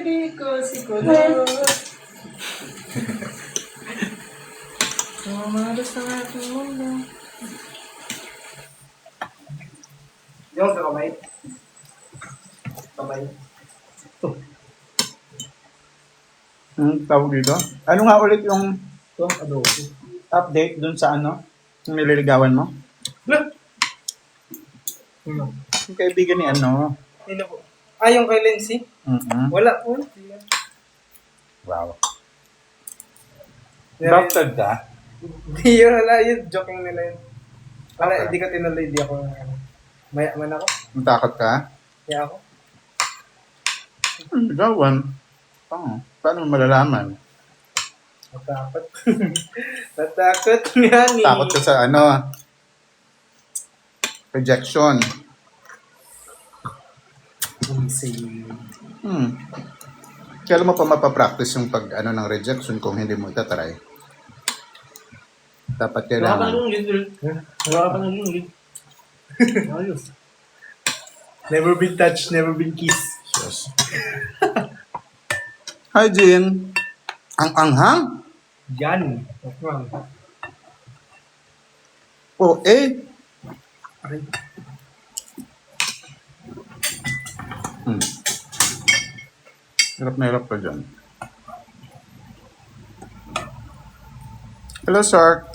di ko si Kulot. Mamalas ng aking mundo. Yung kamay. Kamay. Tawag dito? Ano nga ulit yung Ito, adobo. update dun sa ano? Yung nililigawan mo? Ano? Yung kaibigan ni ano? Sino po? Ah, yung kay Lindsay? Wala po. Wow. Meron- Doctor ka? Hindi yun, wala yun. Joking nila yun. Wala, Okay. hindi ko tinuloy. Di ako, maya man ako. Natakot ka? Kaya ako. Ligawan. Paano mo malalaman? Natakot. Natakot nga ni. Takot ka sa ano? Rejection. Lindsay. Kailan mo pa mapapractice yung pag ano ng rejection kung hindi mo itatry? Dapat kailangan. Wala ka nang lead. Ayos. Never been touched, never been kissed. Yes. Hi, Jean. Ang anghang? Yan. What's wrong? O, eh. Okay. Hirap na hirap ka dyan. Hello, sir.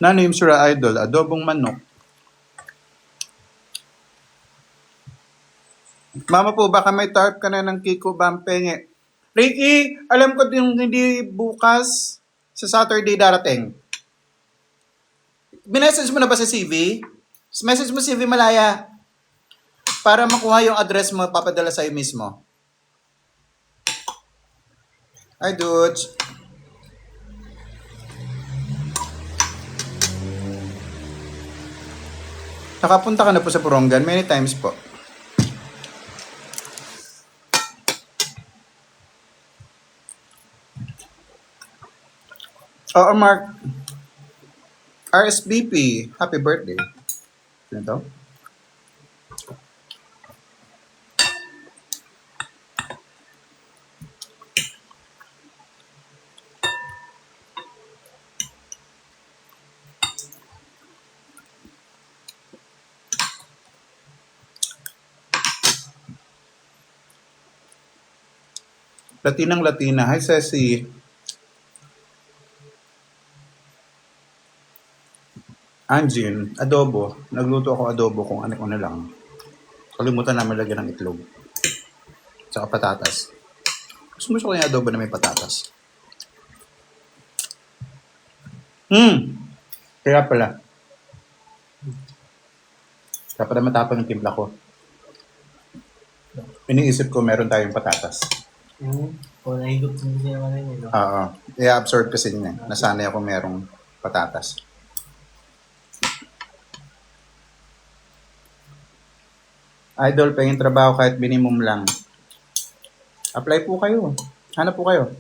Nano yung Sura Idol? Adobong manok. Mama po, baka may tarp ka na ng Kiko Bampenge. Ricky, alam ko din hindi bukas sa Saturday darating. Minessage mo na ba sa CV? Message mo CV Malaya para makuha yung address mo, papadala sa'yo mismo. Hi, dudes. Nakapunta ka na po sa Purongan many times po. Oo, Mark. RSVP. Happy birthday. Ano to? Latinang Latina. Hi, Ceci. Anjin, adobo. Nagluto ako adobo kung ano na lang. Kalimutan namin lagyan ng itlog. Tsaka patatas. Gusto ko yung adobo na may patatas. Kaya pala. Kaya pala matapang yung timpla ko. Iniisip ko meron tayong patatas. Kung nahigot mo siya naman yun, no? Oo. I-absorb kasi niya. Nasanay ako merong patatas. Idol, pahingin trabaho kahit minimum lang. Apply po kayo. Hanap po kayo.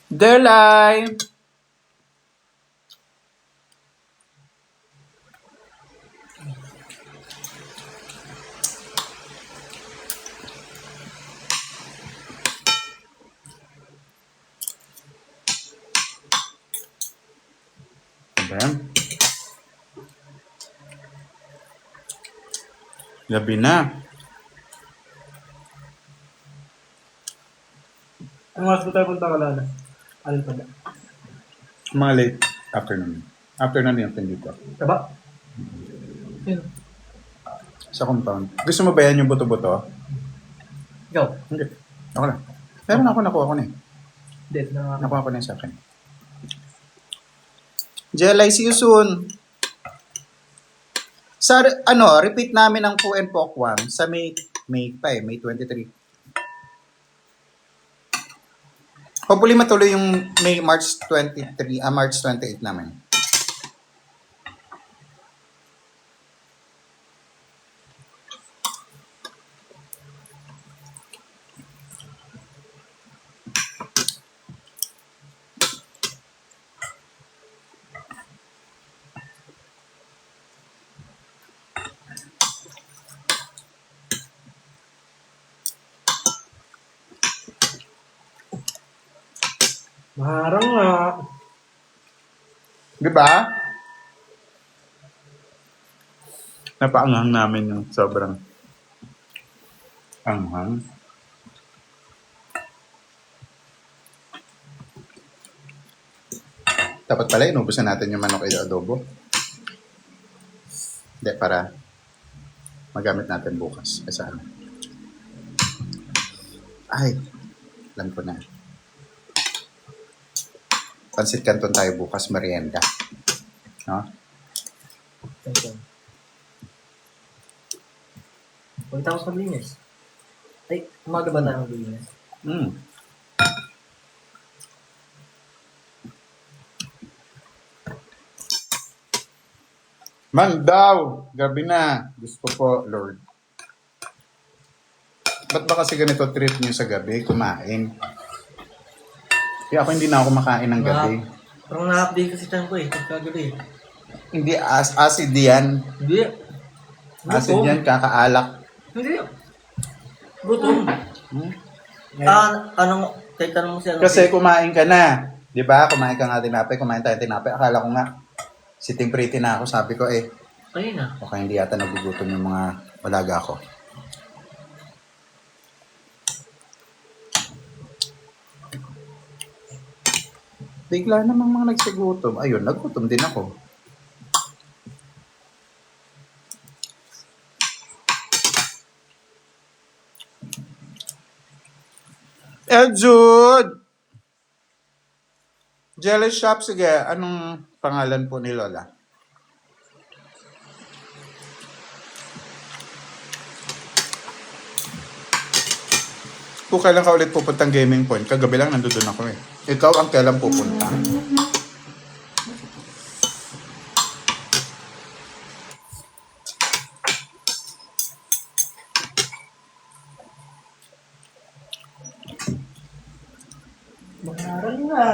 Delay! Ayan. Gabi na. Ang mas ko tayo punta ka lana. Alin pa ba? Mga late afternoon. Afternoon yung dito. Taba? Sino? Sa compound. Gusto mo ba yan yung buto-buto? Ikaw? Hindi. Ako lang. Meron ako, nakuha ko na eh. Dead na nga. Nakuha ko na yung sa akin. Jelly, see you soon. Sa, repeat namin ang Po and Pokwang sa May 23. Hopefully matuloy yung March 28 namin. Maharang nga. Di ba? Napaanghang namin yung sobrang anghang. Dapat pala inubusan natin yung manok ito adobo. Hindi, para magamit natin bukas. Kasi ano. Ay, alam ko na. Pansit Canton tayo bukas, merienda. No? Pagkatapos maglinis. Ay, umaga ba tayo maglinis? Mm. Man daw! Gabi na. Diyos ko po, Lord. Ba't ba kasi ganito treat niyo sa gabi? Kumain. Kaya ako hindi na ako makain ng gabi. Parang na-update kasi tayo ko eh, pagkagabi. Hindi, acid yan. Hindi. Acid yan, kakaalak. Hindi. Gutom. Hmm? Anong, kahit tanong mo siya. Kasi kumain ka na. Di ba? Kumain ka nga tinapay, kumain tayo tinapay. Akala ko nga, sitting pretty na ako. Sabi ko Kanina. baka hindi yata nagugutom yung mga alaga ko. Bigla namang mga nagsigutom. Ayun, nagutom din ako. Jude! Jelly Shop, sige. Anong pangalan po ni Lola? Kung kailan ka ulit pupuntang gaming point, kagabi lang nandoon ako eh. Ikaw ang kailan pupunta? Maharang nga.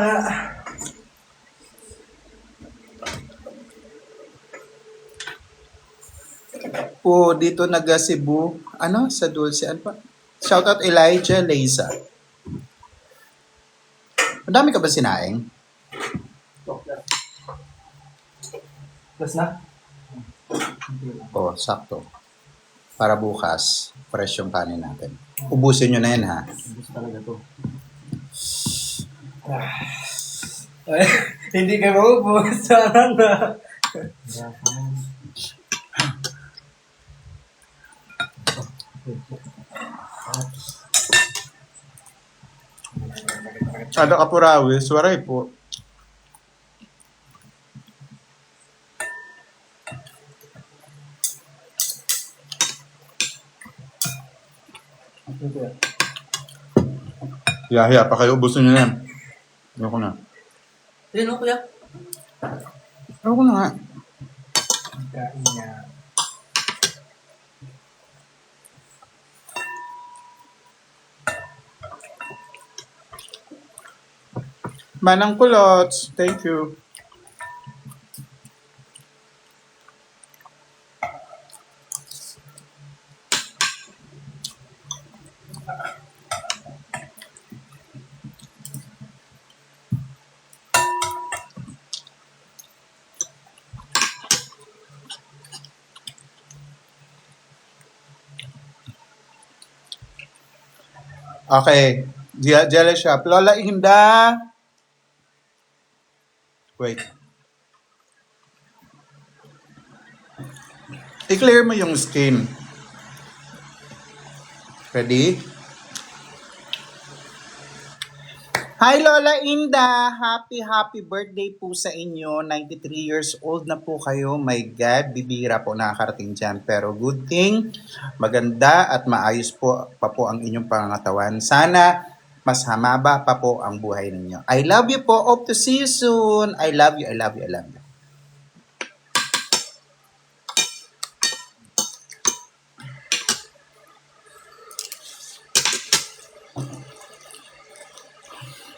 Po, dito naga Cebu. Ano? Sa Dulce. Ano pa? Shoutout Elijah Leza. Madami ka ba sinaing? Plus na? Oo, sakto. Para bukas, fresh yung kanin natin. Ubusin nyo na yan ha. Gusto talaga to. Ay, hindi ka maubos. Sana na. Ada Kapurawis, waray po. Hiya, pa kayo, ubusin nyo na yan. Ayoko na. Ayun o, kuya. Ayoko na nga. Kain niya. Manang Kulots, thank you. Okay. Jelly Shop. Lola Inda. Wait. I-clear mo yung skin. Ready? Hi Lola Inda! Happy birthday po sa inyo. 93 years old na po kayo. My God, bibira po nakakarating dyan. Pero good thing, maganda at maayos po pa po ang inyong pangangatawan. Sana mas hamaba pa po ang buhay ninyo. I love you po. Hope to see you soon. I love you, I love you, I love you.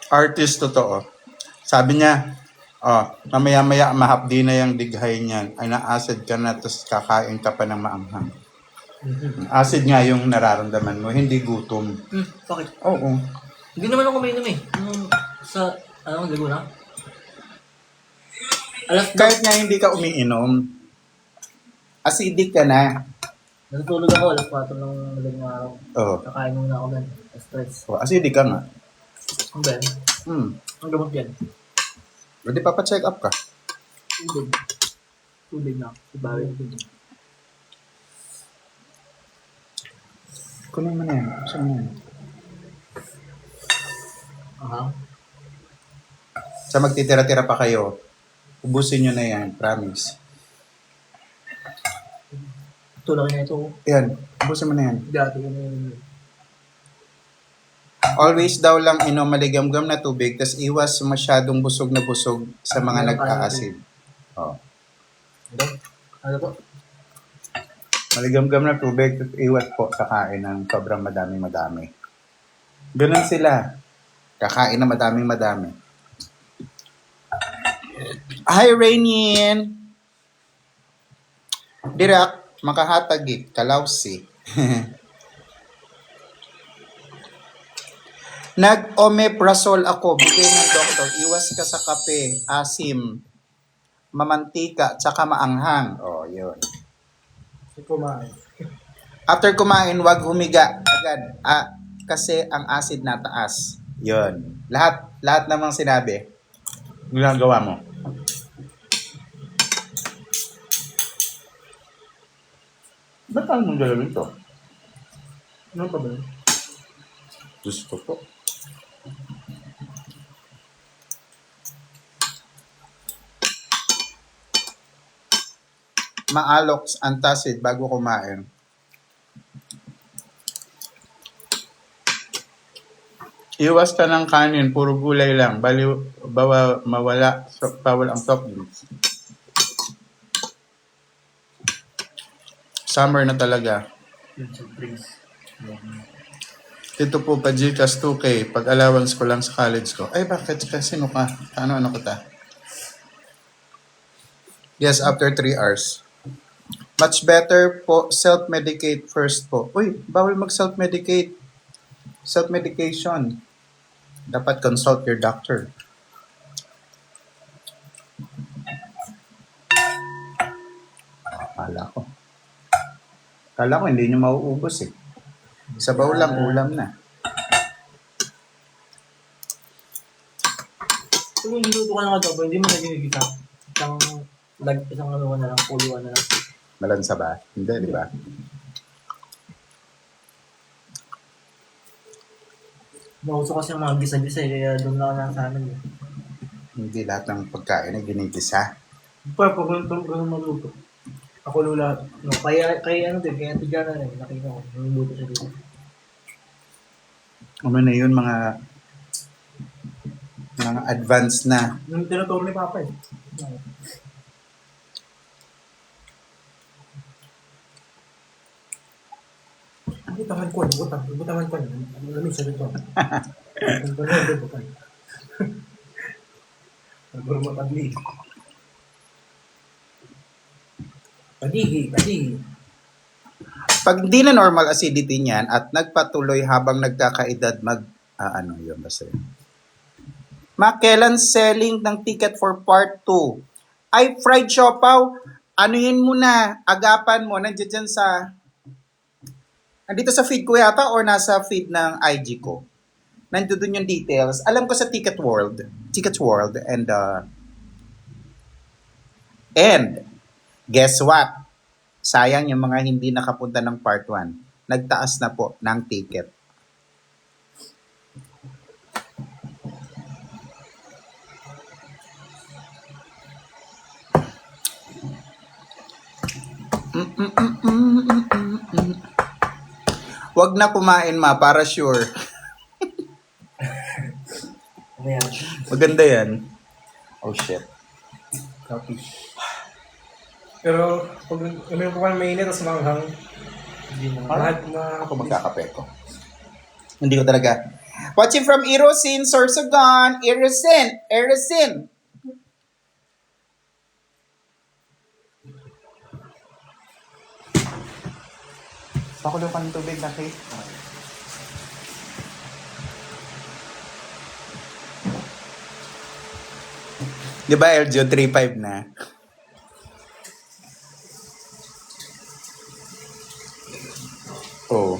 Artist totoo. Sabi niya, mamaya-maya mahapdi na yung dighay niyan. Ay na-acid ka na, tapos kakain ka pa ng maanghang. Acid nga yung nararamdaman mo, hindi gutom. Bakit? Oo. Hindi naman ako mainom eh. Sa Ano, gago na? Alas dos. Kahit nga hindi ka umiinom, acidic ka na. Natutulog ako, alas 4 ng madaling araw. Oo. Kakain muna ako nun. Stress. Oh, acidic ka nga. Ang ba yan? Hmm. Ang gamot yan. Pwede papacheck up ka. Tubig. Tubig na. Ibawi yung tubig. Kunin mo na yan. Saan mo yan? Aha. Sa magtitira-tira pa kayo, ubusin nyo na yan. Promise. Tulak niya ito. Yan. Ubusin mo na yan. Dati ko na yun. Always daw lang inom maligamgam na tubig, tas iwas masyadong busog na busog sa mga nag-aasid. Oh. Ano po? Maligamgam na tubig, tas iwas po sa kain ng sobrang madami-madami. Ganun sila. Kakain na madaming-madami. Hi, Rainin! Dirak, makahatag kalawsi. Nag-omeprazole ako, bigay ng doktor. Iwas ka sa kape, asim, mamantika, tsaka maanghang. Oh, yun. Kasi kumain. After kumain, wag humiga agad. Kasi ang acid nataas. Yun. Lahat namang sinabi, ginagawa mo. Ba't tayo mong galawin to? Ano pa ba? Diyos ko po. Maalox, antacid bago kumain. Iwas ka ng kanin, puro gulay lang. Mawala, bawal ang soft drinks. Summer na talaga. Yun sa drinks. Dito po pa Gcash 2K, pag allowance ko lang sa college ko. Ay, bakit? Sino ka? Ano kita? Yes, after 3 hours. Much better po, self-medicate first po. Uy, bawal mag-self-medicate. Self-medication. Dapat consult your doctor. Kala ko hindi nyo mauubos eh. Sabaw lang, ulam na. Kung niluto ka ng adobo, hindi mo nagiging isang ano na lang, puluan na lang. Malansa ba? Hindi, di ba? Nauso kasi yung mga gisa-gisa kaya doon lang nasa amin eh. Hindi lahat ng pagkain ay ginigisa. Pa, pag ganun maluto. Ako lula. No, kaya ano din, kaya tigana rin, nakita ko, niluluto siya dito. Ano na yun, mga advanced na. Yung tinuturo ni Papa eh. Butangan ko, butangan ko. Lamig sa dito. Butangan. Naguro matagli. Padigi. Pag hindi na normal acidity niyan at nagpatuloy habang nagkakaedad ano yun basta yun. Kailan selling ng ticket for part 2? Ay, fried siopaw. Ano yun muna? Agapan mo. Nandiyan dyan sa... Nandito sa feed ko yata or nasa feed ng IG ko. Nandito yung details. Alam ko sa Ticket World. And guess what? Sayang yung mga hindi nakapunta ng part 1. Nagtaas na po ng ticket. Wag na kumain para sure. Ano yan? Maganda yan. Oh shit. Copy. Pero, pag uminom ko pa ng mainit, tapos manghang, Hindi mo. Ako magkakape ko. Hindi ko talaga. Watching from Erosin, Sorsogon. Erosin. Pakulo ka ng tubig, Naki. Di ba, LGO 3.5 na? Oh.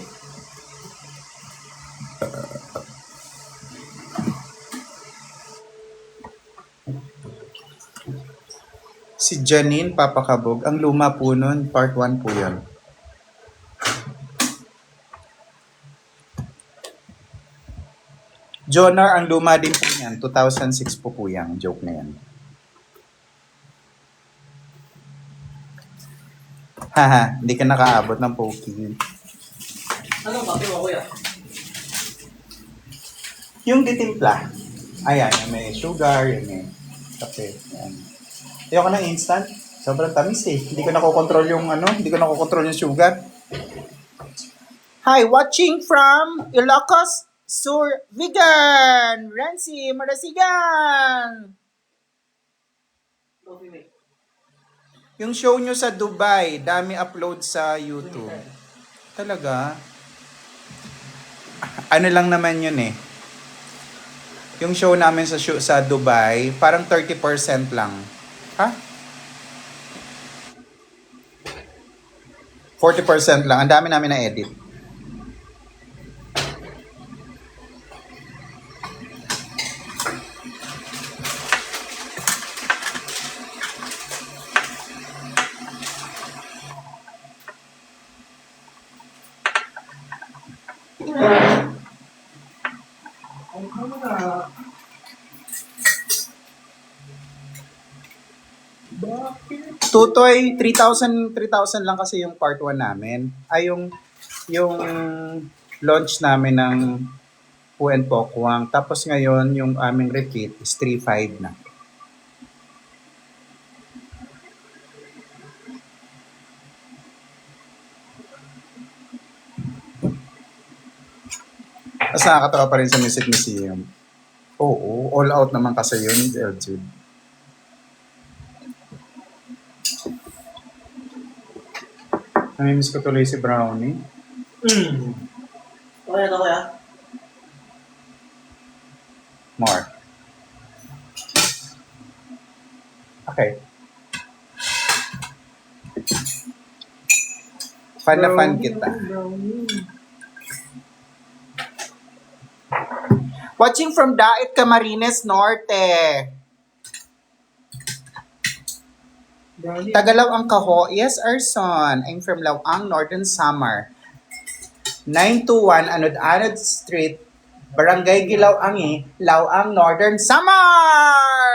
Si Janine Papakabog, ang luma po nun, part 1 po yun. Jonar, ang luma din po yan. 2006 po yan. Joke na yan. Haha, hindi ka nakaabot ng Poki. Ano ba? Piwa kuya. Yung ditimpla. Ayan, yung may sugar, yung may kape. Ayan. Ayoko ng instant. Sobrang tamis eh. Hindi ko nakokontrol yung hindi ko nakokontrol yung sugar. Hi, watching from Ilocos Sur Vegan. Rancy Marasigan. Yung show nyo sa Dubai, dami upload sa YouTube. Talaga? Ano lang naman yun eh. Yung show namin sa Dubai, parang 30% lang. Ha? 40% lang. Ang dami namin na edit. Tutoy, 3,000 lang kasi yung part 1 namin. Ay, yung launch namin ng Pu and Pokwang. Tapos ngayon, yung aming retreat is 3,500 na. Mas nakakatawa pa rin sa Music Museum. Oo, all out naman kasi yun, LG. Namimiss ko tuloy si Brownie. Okay na to kuya? More. Okay. Fan na fan kita. Watching from Daet Camarines Norte. Tagalaw ang kaho. Yes, Arson. I'm from Lawang, Northern Samar. 921 Anod-Anod Street, Barangay Gilaw-Angi, Lawang, Northern Samar!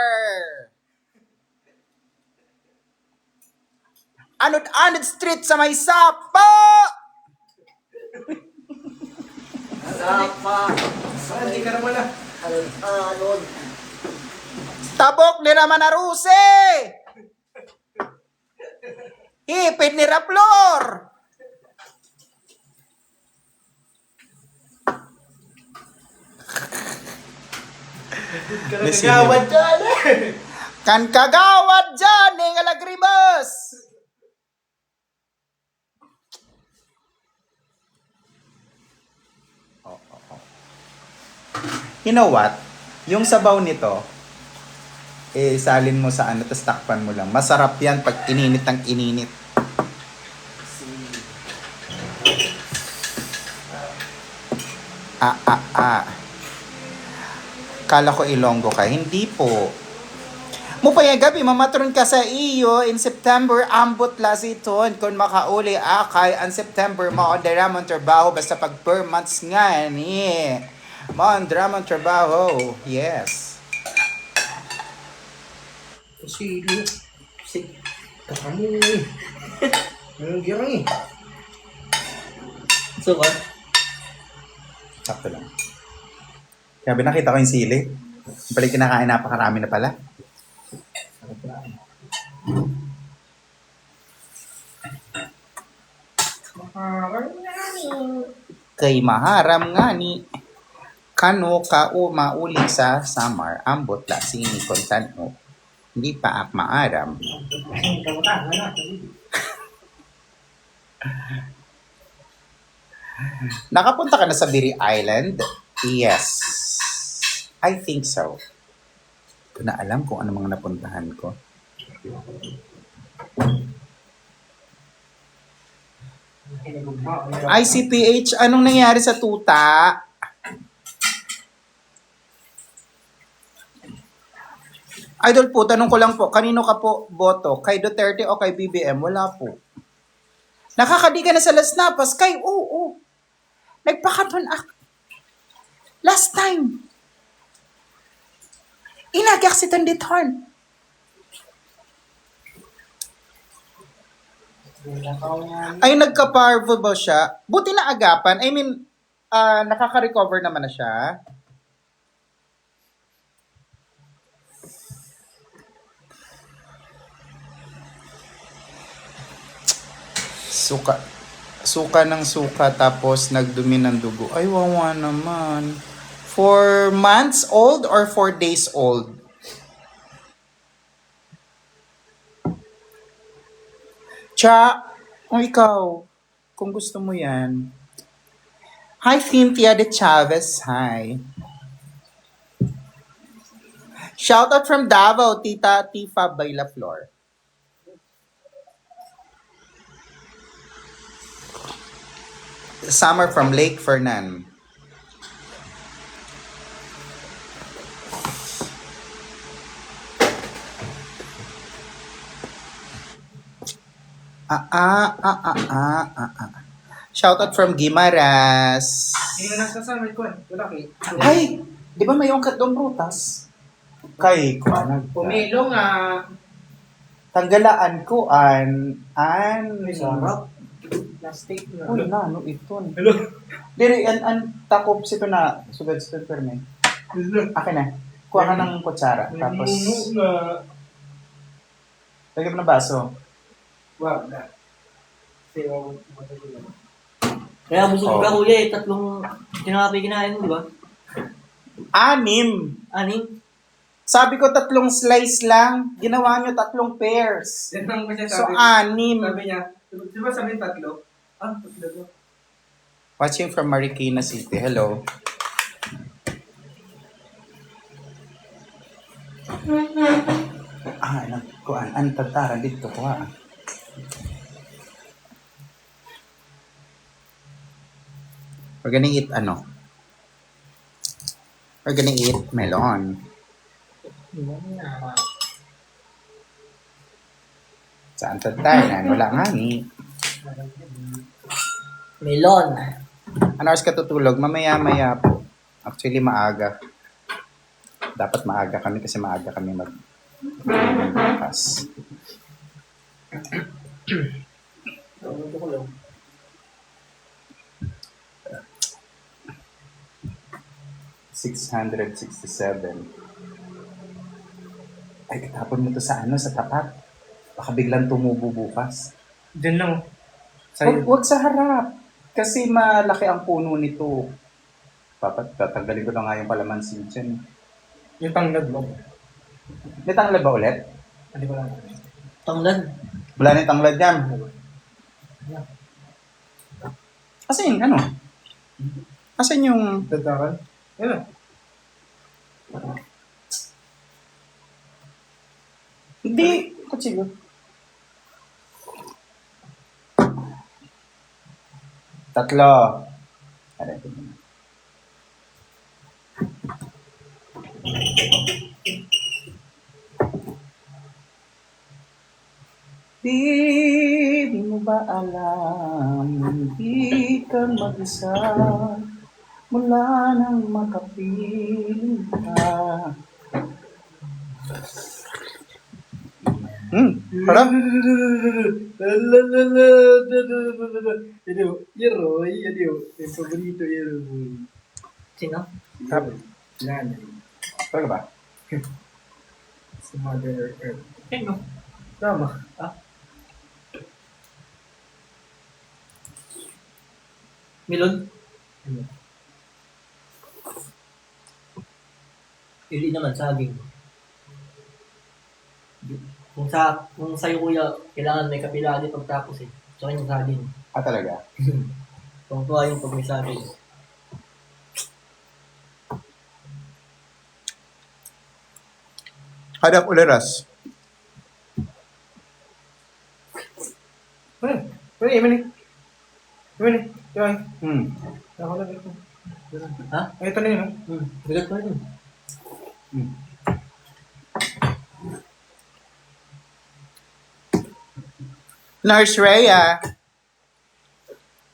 Anod-Anod Street sa may sapa! Sapa. Hindi ka na wala. Alon. Tabok ni Ramanaruse! Hipit ni Raplor! Kagawad dyan eh. Kan kagawad dyan, nga lagribas! You know what? Yung sabaw nito, salin mo sa tapos takpan mo lang. Masarap yan pag ininit ng ininit. Kala ko Ilonggo ka. Hindi po. Mupaya gabi, mamatron ka sa iyo in September, ambot lasiton kung makauli akay ang September, maondara mong trabaho basta pag per months nga ni. Maondara mong trabaho. Yes. Sige. Kakamu eh. Ang girang eh. So, what? Sakto lang. Sabi, nakita ko yung sili. Pala kinakain, napakarami na pala. Kay maharam nga ni kano ka o mauli sa Samar, ambot la sini kontan mo. Hindi pa ak maaram. Nakapunta ka na sa Biri Island? Yes. I think so. Ko na alam kung ano mga napuntahan ko. ICPH, anong nangyari sa tuta? Idol po, tanong ko lang po, kanino ka po boto? Kay Duterte o kay BBM? Wala po. Nakakadi ka na sa Las Napas? Kay, oo. Nagpakaton ak. Last time. Inagyak si Tanditon. Ay, nagka-parvo ba siya? Buti na agapan. I mean, nakaka-recover naman na siya. Suka. Suka ng suka tapos nagdumi ng dugo. Ay, wawa naman. 4 months old or 4 days old? Cha, o ikaw, kung gusto mo yan. Hi, Cynthia de Chavez. Hi. Shoutout from Davao, Tita Tifa Bailaflor. Summer from Lake Fernan. Shoutout from Gimaras. Hindi na nagsasama ko. Wala kayo. Ay, di ba may ungkat doon prutas? Kay ko Pumilo nga. Tanggalaan ko an Sarap. Plastic na. Uy na, ano ito? Hello. Diri, an takop sito na sugad sa permen. Akin na. Kuha ka ng kutsara. Tapos, lagyan mo ng baso. Wow, na. Kaya busog ka kuya eh, 3 tinapay kinain mo, di ba? 6. 6? Sabi ko 3 slice lang. Ginawa nyo 3 pairs. Yan ang kasi So, sabi. 6. Sabi niya, di ba sabi 3? Ah, 3 to. Watching from Marikina City. Hello. Kuan, ang tataran dito ko ha. We're gonna eat ano? We're gonna eat melon. Saan tataran? Wala nga ni. Melon. Ano oras ka tutulog? Mamaya-maya po. Actually, maaga. Dapat maaga kami kasi maaga kami bukas. $667. Ay, itapon mo to sa ano, sa tapat. Baka biglang tumubo bukas. Diyan lang. Huwag sa harap. Kasi malaki ang puno nito. Tatanggalin ko na nga yung kalamansi dyan. Yung tanglad mo. May tanglad ba ulit? Hindi ko lang. Tanglad. Wala na yung tanglad yan. Asan yung ano? Asan yung... Tatakan? Yan. Hindi. Kutsilyo. Tatlo. Aray, ito muna. Di mo ba alam, hindi ka mag-isa mula nang makapiling ka. Parang Yero, yung paborito yero. Sino? Yan. talaga ba? Si Mother Earth. Sino? Tama. Melon? Hindi naman, saging. Kung sa'yo kuya, kailangan may kapilali pagtapos eh. So yung saging. Talaga? Kung tuwa yung pag may saging. Hadak ularas. Ano, Emily? Emily, yun. Ako na dito. Ha? Ay, ito na yun, ha? Bigat pa rin. Nurse Rhea,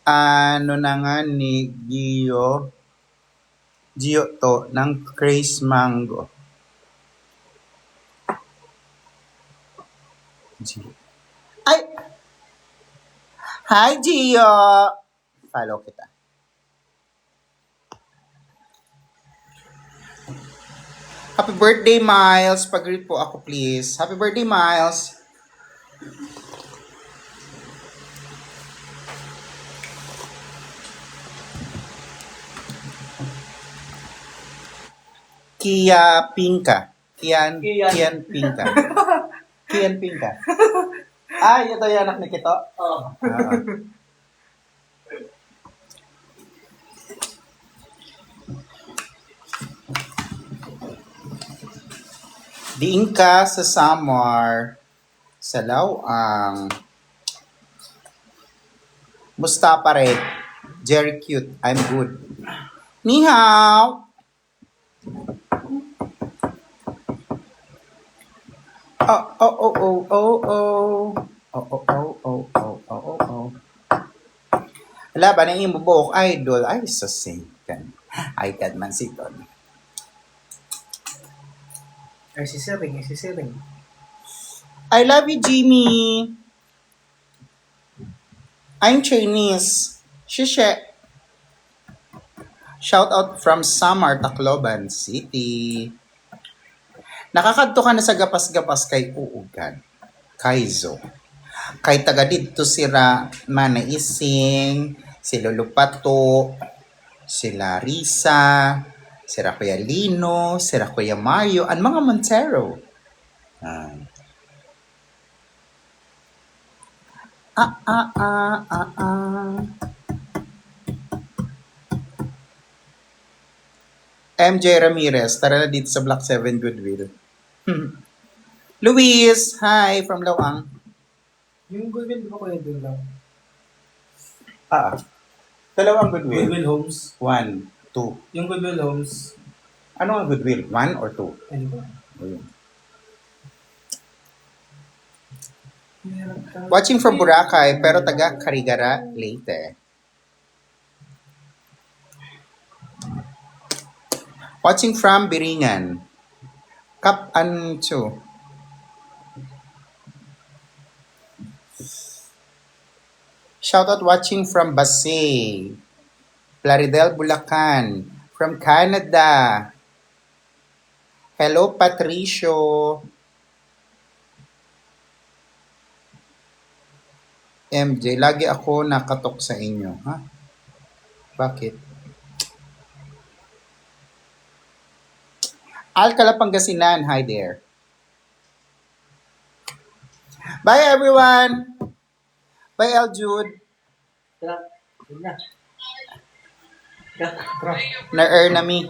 ano na nga ni Gio to ng Craze Mango. Gio. Ay! Hi, Gio! Follow kita. Happy birthday, Miles. Pag-greet po ako, please. Happy birthday, Miles. Kia Pinka. Kian Pinka. Kian Pinka. Ay, ito yung anak ni Kito. Oo. Diin ka sa Samar, sa Lawang. Musta pare? Jerry cute. I'm good. Ni hao. Oh, oh, oh, oh, oh, oh. Oh, oh, oh, oh, oh, oh, oh, oh. Wala ba na yung bubuok idol? Ay, sasingkan. Ay, kad man si Ton. Ay, si Sering. I love you, Jimmy. I'm Chinese. Shishe. Shout out from Samar, Tacloban City. Nakakadto ka na sa gapas-gapas kay Uugan. Kaizo. Kay taga dito sila Manaising, si Lulupato, sila Risa, sila Kuya Lino, sila Kuya Mario, ang mga Montero. MJ Ramirez, tara na dito sa Block 7 Goodwill. Luis, hi from Lawang. Yung Goodwill, di ba kayo doon lang? Dalawang Goodwill. Goodwill Homes. 1, 2. Yung Goodwill Homes. Ano ang Goodwill? 1 or 2? Ano ba? Ayun. Watching from Boracay, pero taga Carigara, Leyte. Watching from Biringan. Kap Ancho. Shoutout watching from Basay. Plaridel, Bulacan. From Canada. Hello, Patricio. MJ, lagi ako nakatok sa inyo. Ha? Bakit? Alcala, Pangasinan. Hi there. Bye, everyone. Bye, Eljude. Tara. Yun na. Na-earn na me.